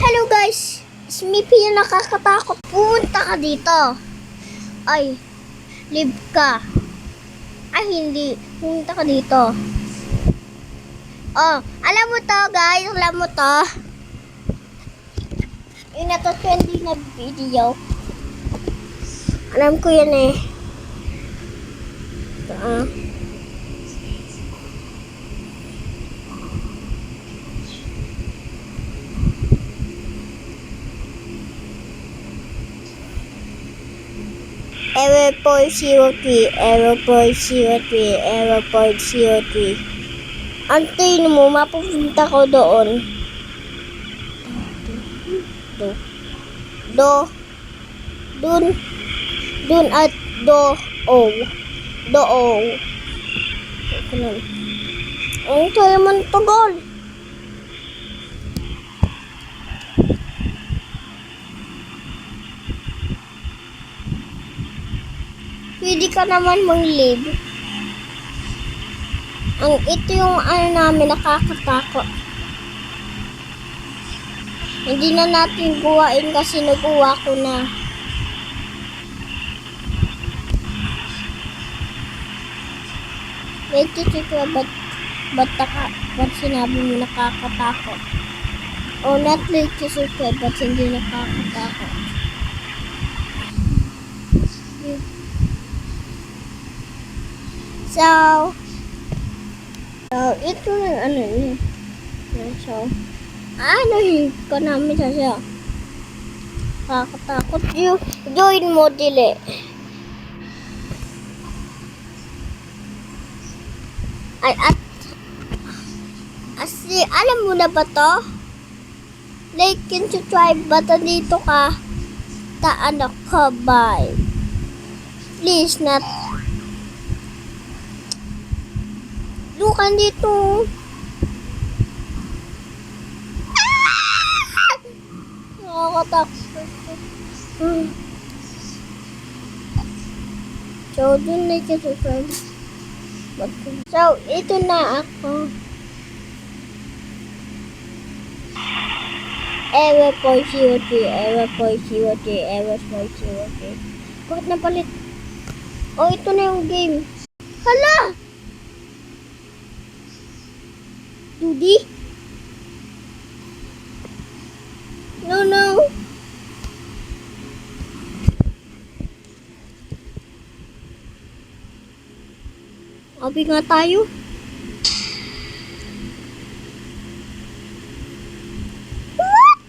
Hello guys! Smippy yung nakakatakot. Pumunta ka dito. Ay, live ka. Ay, hindi. Pumunta ka dito. Oh, alam mo to guys. Alam mo to. Yung nato-trending na video. Alam ko yan eh. Airport 03, Airport 03, Airport 03. Antayin mo, mapupunta ko doon. Dun at do-o. Ang tayo man tagal. Pwede ka naman mag-live. Ito yung namin nakakatakot. Hindi na natin guwain kasi nagawa ko na. Wait, ba't sinabi mo nakakatakot? Oh, not like to subscribe, ba't hindi nakakatakot? So, ito yung ano yun. So, ko namin siya. Kakatakot. Join mo, dili. Ay, alam mo na ba to? Like and subscribe, bata dito ka. Anak ka, bye. Please, not. Lukan dito. Nakakatakot. So, dun like and subscribe. So, ito na ako. Airport 03. Bakit napalit? Oh, ito na yung game. Hala! Dudy? No. Abi nga tayo.